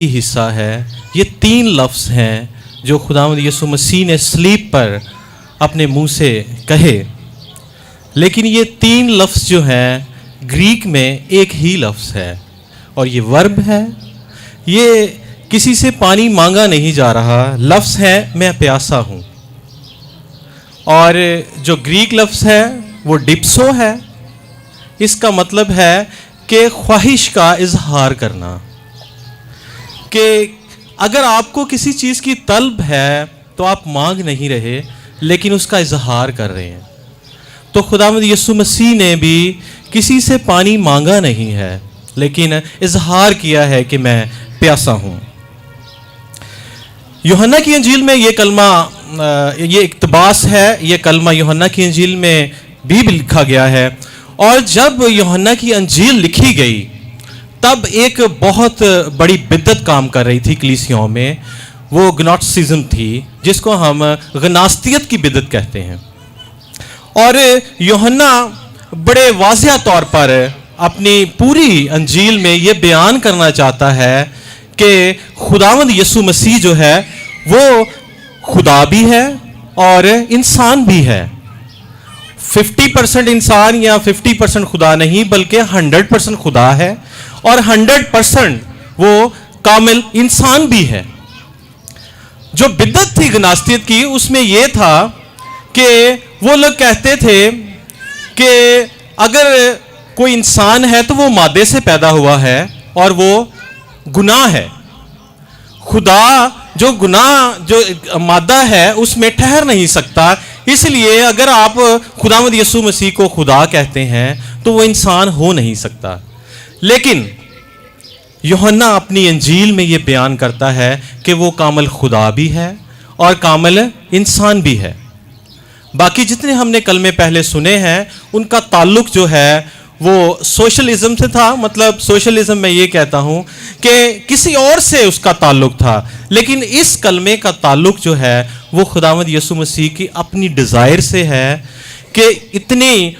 حصہ ہے، یہ 3 لفظ ہیں جو خداوند یسوع مسیح نے صلیب پر اپنے منہ سے کہے، لیکن یہ 3 لفظ جو ہیں گریک میں ایک ہی لفظ ہے اور یہ ورب ہے۔ یہ کسی سے پانی مانگا نہیں جا رہا، لفظ ہے میں پیاسا ہوں، اور جو گریک لفظ ہے وہ ڈپسو ہے۔ اس کا مطلب ہے کہ خواہش کا اظہار کرنا، کہ اگر آپ کو کسی چیز کی طلب ہے تو آپ مانگ نہیں رہے لیکن اس کا اظہار کر رہے ہیں۔ تو خداوند یسوع مسیح نے بھی کسی سے پانی مانگا نہیں ہے لیکن اظہار کیا ہے کہ میں پیاسا ہوں۔ یوحنا کی انجیل میں یہ کلمہ، یہ اقتباس ہے، یہ کلمہ یوحنا کی انجیل میں بھی لکھا گیا ہے، اور جب یوحنا کی انجیل لکھی گئی تب ایک بہت بڑی بدعت کام کر رہی تھی کلیسیوں میں، وہ گنوسٹسزم تھی، جس کو ہم غناستیت کی بدعت کہتے ہیں۔ اور یوحنا بڑے واضح طور پر اپنی پوری انجیل میں یہ بیان کرنا چاہتا ہے کہ خداوند یسوع مسیح جو ہے وہ خدا بھی ہے اور انسان بھی ہے۔ 50% انسان یا 50% خدا نہیں بلکہ 100% خدا ہے، اور 100% وہ کامل انسان بھی ہے۔ جو بدعت تھی گناستیت کی، اس میں یہ تھا کہ وہ لوگ کہتے تھے کہ اگر کوئی انسان ہے تو وہ مادے سے پیدا ہوا ہے اور وہ گناہ ہے، خدا جو گناہ جو مادہ ہے اس میں ٹھہر نہیں سکتا، اس لیے اگر آپ خداوند یسوع مسیح کو خدا کہتے ہیں تو وہ انسان ہو نہیں سکتا۔ لیکن یوحنا اپنی انجیل میں یہ بیان کرتا ہے کہ وہ کامل خدا بھی ہے اور کامل انسان بھی ہے۔ باقی جتنے ہم نے کلمے پہلے سنے ہیں ان کا تعلق جو ہے وہ سوشلزم سے تھا، مطلب سوشلزم میں یہ کہتا ہوں کہ کسی اور سے اس کا تعلق تھا، لیکن اس کلمے کا تعلق جو ہے وہ خداوند یسوع مسیح کی اپنی ڈیزائر سے ہے کہ اتنی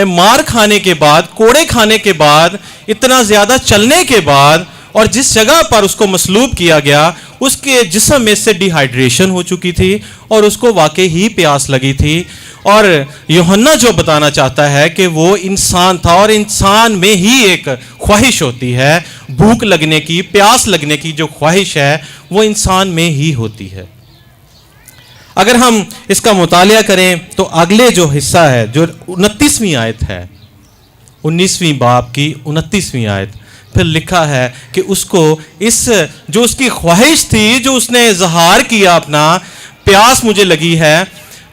مار کھانے کے بعد، کوڑے کھانے کے بعد، اتنا زیادہ چلنے کے بعد، اور جس جگہ پر اس کو مصلوب کیا گیا اس کے جسم میں سے ڈی ہائیڈریشن ہو چکی تھی اور اس کو واقعی ہی پیاس لگی تھی، اور یوحنا جو بتانا چاہتا ہے کہ وہ انسان تھا، اور انسان میں ہی ایک خواہش ہوتی ہے، بھوک لگنے کی، پیاس لگنے کی جو خواہش ہے وہ انسان میں ہی ہوتی ہے۔ اگر ہم اس کا مطالعہ کریں تو اگلے جو حصہ ہے جو 29ویں آیت ہے، 19ویں باب کی 29ویں آیت، پھر لکھا ہے کہ اس کو جو اس کی خواہش تھی، جو اس نے اظہار کیا اپنا، پیاس مجھے لگی ہے،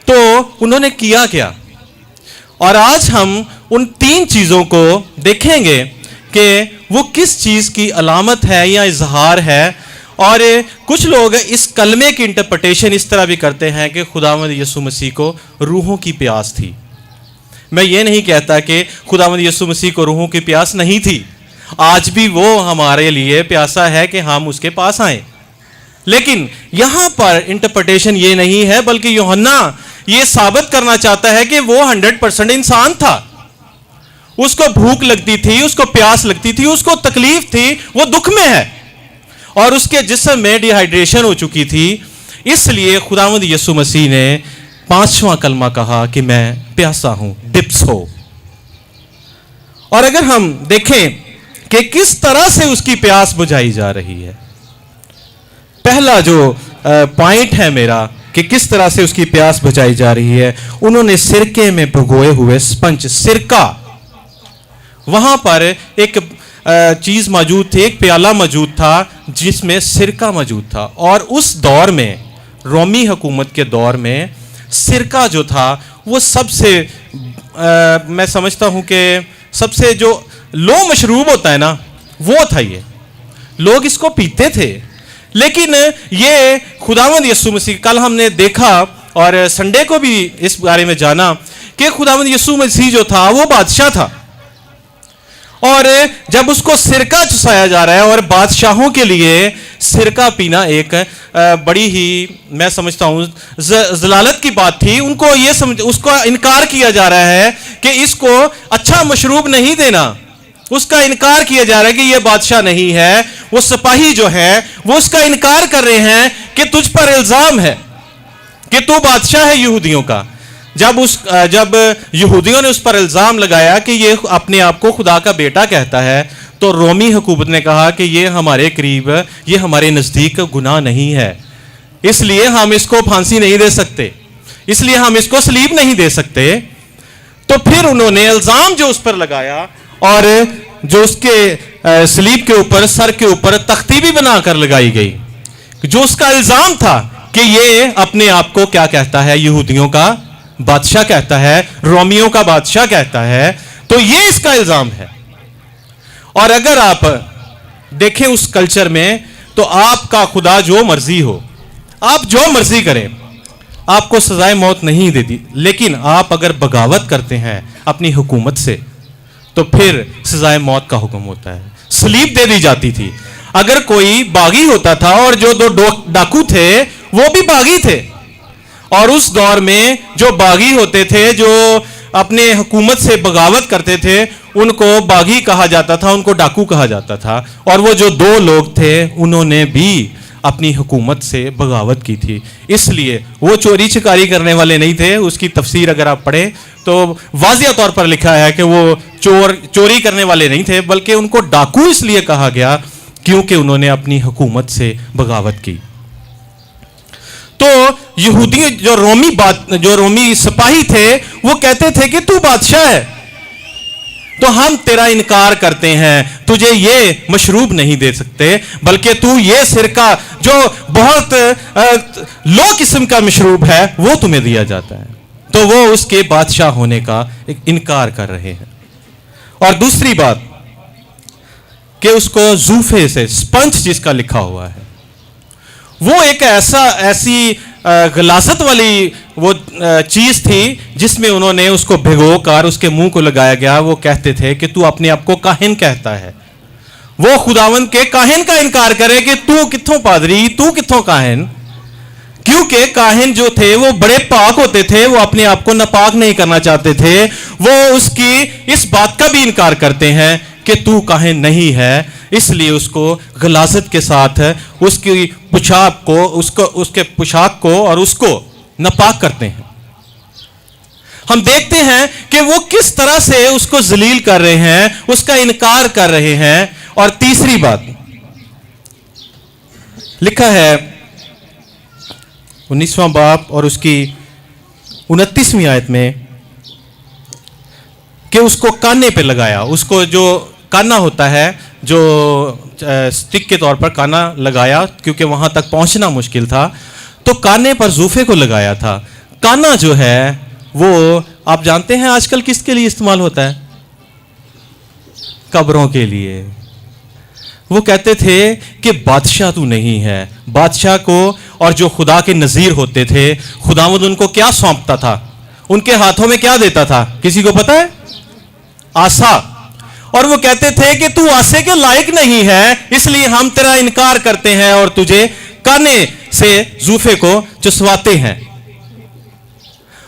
تو انہوں نے کیا کیا؟ اور آج ہم ان 3 چیزوں کو دیکھیں گے کہ وہ کس چیز کی علامت ہے یا اظہار ہے۔ اور کچھ لوگ اس کلمے کی انٹرپریٹیشن اس طرح بھی کرتے ہیں کہ خداوند یسوع مسیح کو روحوں کی پیاس تھی۔ میں یہ نہیں کہتا کہ خداوند یسوع مسیح کو روحوں کی پیاس نہیں تھی، آج بھی وہ ہمارے لیے پیاسا ہے کہ ہم اس کے پاس آئیں، لیکن یہاں پر انٹرپریٹیشن یہ نہیں ہے، بلکہ یوحنا یہ ثابت کرنا چاہتا ہے کہ وہ 100% انسان تھا، اس کو بھوک لگتی تھی، اس کو پیاس لگتی تھی، اس کو تکلیف تھی، وہ دکھ میں ہے، اور اس کے جسم میں ڈی ہائیڈریشن ہو چکی تھی۔ اس لیے خداوند یسوع مسیح نے 5واں کلمہ کہا کہ میں پیاسا ہوں، ڈپس ہو۔ اور اگر ہم دیکھیں کہ کس طرح سے اس کی پیاس بجھائی جا رہی ہے، پہلا جو پوائنٹ ہے میرا کہ کس طرح سے اس کی پیاس بجھائی جا رہی ہے، انہوں نے سرکے میں بھگوئے ہوئے سپنج، سرکہ، وہاں پر ایک چیز موجود تھی، ایک پیالہ موجود تھا جس میں سرکہ موجود تھا، اور اس دور میں، رومی حکومت کے دور میں، سرکہ جو تھا وہ سب سے میں سمجھتا ہوں کہ سب سے جو لو مشروب ہوتا ہے نا، وہ تھا، یہ لوگ اس کو پیتے تھے۔ لیکن یہ خداوند یسوع مسیح، کل ہم نے دیکھا اور سنڈے کو بھی اس بارے میں جانا کہ خداوند یسوع مسیح جو تھا وہ بادشاہ تھا، اور جب اس کو سرکہ چسایا جا رہا ہے، اور بادشاہوں کے لیے سرکہ پینا ایک بڑی ہی میں سمجھتا ہوں ضلالت کی بات تھی، ان کو اس کو انکار کیا جا رہا ہے کہ اس کو اچھا مشروب نہیں دینا، اس کا انکار کیا جا رہا ہے کہ یہ بادشاہ نہیں ہے، वो सिपाही जो है वो उसका इनकार कर रहे हैं कि तुझ पर इल्जाम है कि तू बादशाह है यहूदियों का। जब यहूदियों ने उस पर इल्जाम लगाया कि ये अपने आप को खुदा का बेटा कहता है, तो रोमी हुकूमत ने कहा कि ये हमारे करीब, ये हमारे नज़दीक गुनाह नहीं है, इसलिए हम इसको फांसी नहीं दे सकते, इसलिए हम इसको सलीब नहीं दे सकते। तो फिर उन्होंने इल्जाम जो उस पर लगाया और जो उसके सलीब के ऊपर, सर के ऊपर तख्ती भी बनाकर लगाई गई, जो उसका इल्जाम था कि ये अपने आप को क्या कहता है, यहूदियों का बादशाह कहता है, रोमियों का बादशाह कहता है। तो ये इसका इल्जाम है। और अगर आप देखें उस कल्चर में, तो आपका खुदा जो मर्जी हो, आप जो मर्जी करें, आपको सजाए मौत नहीं देती, लेकिन आप अगर बगावत करते हैं अपनी हुकूमत से, तो फिर सजाए मौत का हुक्म होता है, सलीब दे दी जाती थी। अगर कोई बागी होता था, और जो दो डाकू थे वो भी बागी थे, और उस दौर में जो बागी होते थे, जो अपने हुकूमत से बगावत करते थे, उनको बागी कहा जाता था, उनको डाकू कहा जाता था। और वो जो दो लोग थे, उन्होंने भी अपनी हुकूमत से बगावत की थी, इसलिए वो चोरी चिकारी करने वाले नहीं थे। उसकी तफसीर अगर आप पढ़ें तो वाज़िया तौर पर लिखा है कि वो चोरी करने वाले नहीं थे, बल्कि उनको डाकू इसलिए कहा गया क्योंकि उन्होंने अपनी हुकूमत से बगावत की। तो यहूदी जो रोमी सिपाही थे, वो कहते थे कि तू बादशाह है, तो हम तेरा इनकार करते हैं, तुझे ये मशरूब नहीं दे सकते, बल्कि तू ये सिरका जो बहुत लो किस्म का मशरूब है वो तुम्हें दिया जाता है। तो वो उसके बादशाह होने का एक इनकार कर रहे हैं। और दूसरी बात कि उसको जूफे से, स्पंज जिसका लिखा हुआ है, वो एक ऐसी गलासत वाली वो चीज थी जिसमें उन्होंने उसको भिगोकर उसके मुंह को लगाया गया। वो कहते थे कि तू अपने आप को काहिन कहता है। वो खुदावंद के काहिन का इनकार करे कि तू कित्थों पादरी, तू कित्थों काहिन, क्योंकि काहिन जो थे वो बड़े पाक होते थे, वो अपने आप को नापाक नहीं करना चाहते थे। वो उसकी इस बात का भी इनकार करते हैं कि तू काहिन नहीं है, इसलिए उसको गलाजत के साथ उसकी पोशाक को, उसके पोशाक को और उसको नापाक करते हैं। हम देखते हैं कि वो किस तरह से उसको जलील कर रहे हैं, उसका इनकार कर रहे हैं। और तीसरी बात लिखा है 19वां बाब और उसकी 29वीं आयत में कि उसको काने पे लगाया। उसको जो काना होता है, जो स्टिक के तौर पर काना लगाया, क्योंकि वहां तक पहुंचना मुश्किल था, तो काने पर जूफे को लगाया था। काना जो है वो आप जानते हैं आजकल किसके लिए इस्तेमाल होता है? कब्रों के लिए। वो कहते थे कि बादशाह तू नहीं है। बादशाह को और जो खुदा के नजीर होते थे, खुदावंद उनको क्या सौंपता था? उनके हाथों में क्या देता था? किसी को पता है? आसा। और वो कहते थे कि तू आसे के लायक नहीं है, इसलिए हम तेरा इनकार करते हैं और तुझे काने से जूफे को चुसवाते हैं।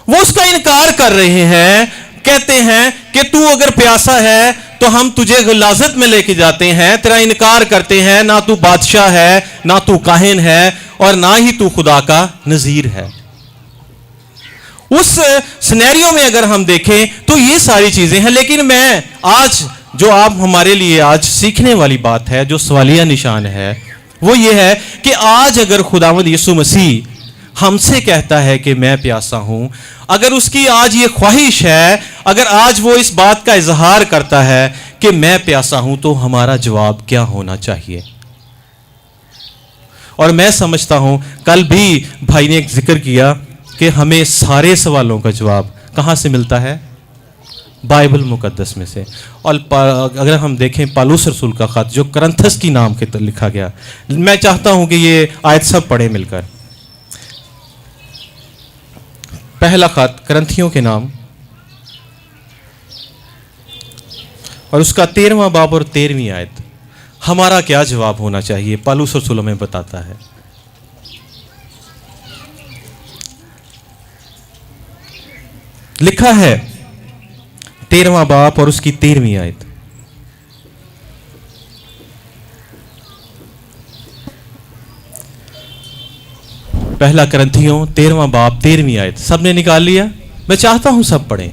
वो उसका इनकार कर रहे हैं, कहते हैं कि तू अगर प्यासा है तो हम तुझे गलाजत में लेके जाते हैं, तेरा इनकार करते हैं। ना तू बादशाह है, ना तू काहिन है, और ना ही तू खुदा का नजीर है। उस सिनेरियो में अगर हम देखें तो ये सारी चीजें हैं। लेकिन मैं आज जो आप हमारे लिए आज सीखने वाली बात है, जो सवालिया निशान है, वो ये है कि आज अगर खुदावंद यीशु मसीह हमसे कहता है कि मैं प्यासा हूं, अगर उसकी आज ये ख्वाहिश है, अगर आज वो इस बात का इजहार करता है कि मैं प्यासा हूं, तो हमारा जवाब क्या होना चाहिए? और मैं समझता हूं कल भी भाई ने एक जिक्र किया कि हमें सारे सवालों का जवाब कहां से मिलता है? बाइबल मुकद्दस में से। और अगर हम देखें पालूस रसूल का खत जो करंथस की नाम के लिखा गया, मैं चाहता हूं कि ये आयत सब पढ़े मिलकर। पहला खत करंथियों के नाम और उसका 13वां बाब और 13वीं आयत। हमारा क्या जवाब होना चाहिए? पालूस रसूल हमें बताता है। लिखा है 13वां बाब और उसकी 13वीं आयत। पहला करंथियों 13वां बाब 13वीं आयत। सबने निकाल लिया? मैं चाहता हूं सब पढ़ें।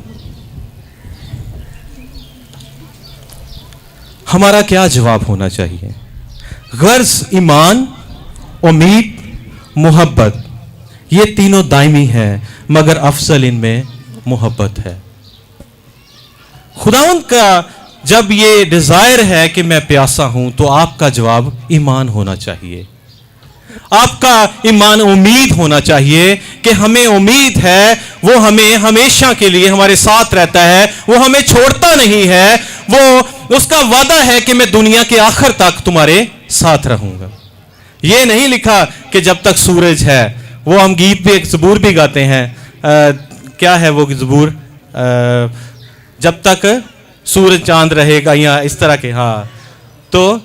हमारा क्या जवाब होना चाहिए? गर्ज, ईमान, उम्मीद, मोहब्बत, ये तीनों दायमी हैं, मगर अफजल इनमें मोहब्बत है। खुदावंद का जब ये डिजायर है कि मैं प्यासा हूं, तो आपका जवाब ईमान होना चाहिए। आपका ईमान उम्मीद होना चाहिए कि हमें उम्मीद है, वो हमें हमेशा के लिए हमारे साथ रहता है, वो हमें छोड़ता नहीं है, वो उसका वादा है कि मैं दुनिया के आखिर तक तुम्हारे साथ रहूंगा। ये नहीं लिखा कि जब तक सूरज है, वो हम गीत भी, एक ज़बूर भी गाते हैं, क्या है वो ज़बूर, जब तक सूरज चांद रहेगा, या इस तरह के, हाँ, तो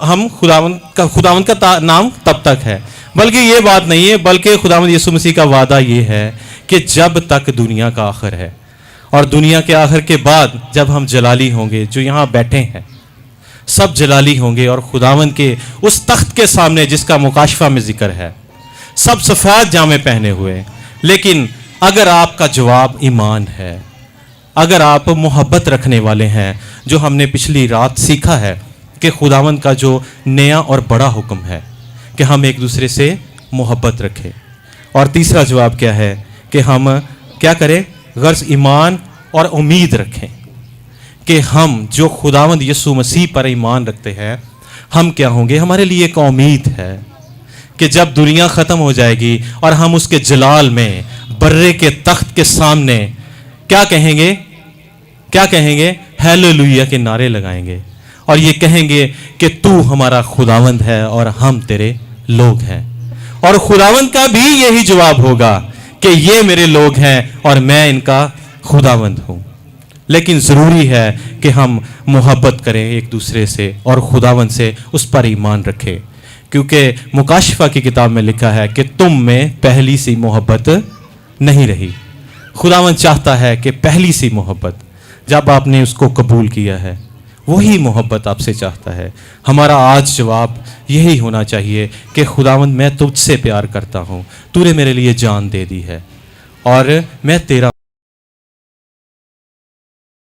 हम खुदावंद का नाम तब तक है। बल्कि ये बात नहीं है, बल्कि खुदावंद यीशु मसीह का वादा ये है कि जब तक दुनिया का आखिर है, और दुनिया के आखिर के बाद जब हम जलाली होंगे, जो यहाँ बैठे हैं सब जलाली होंगे, और खुदावंद के उस तख्त के सामने जिसका मुकाशफा में जिक्र है, सब सफ़ेद जामे पहने हुए। लेकिन अगर आपका जवाब ईमान है, अगर आप मोहब्बत रखने वाले हैं, जो हमने पिछली रात सीखा है कि खुदावंद का जो नया और बड़ा हुक्म है कि हम एक दूसरे से मोहब्बत रखें। और तीसरा जवाब क्या है कि हम क्या करें? गर्ज, ईमान और उम्मीद रखें कि हम जो खुदावंद यीशु मसीह पर ईमान रखते हैं, हम क्या होंगे? हमारे लिए एक उम्मीद है कि जब दुनिया ख़त्म हो जाएगी और हम उसके जलाल में बर्रे के तख्त के सामने क्या कहेंगे? क्या कहेंगे? हालेलुया के नारे लगाएंगे, और ये कहेंगे कि तू हमारा खुदावंद है और हम तेरे लोग हैं। और खुदावंद का भी यही जवाब होगा कि ये मेरे लोग हैं और मैं इनका खुदावंद हूं। लेकिन ज़रूरी है कि हम मोहब्बत करें एक दूसरे से, और खुदावंद से उस पर ईमान रखें, क्योंकि मुकाशफा की किताब में लिखा है कि तुम में पहली सी मोहब्बत नहीं रही। खुदावंद चाहता है कि पहली सी मोहब्बत, जब आपने उसको कबूल किया है, वही मोहब्बत आपसे चाहता है। हमारा आज जवाब यही होना चाहिए कि खुदावंद, मैं तुझसे प्यार करता हूँ, तूने मेरे लिए जान दे दी है, और मैं तेरा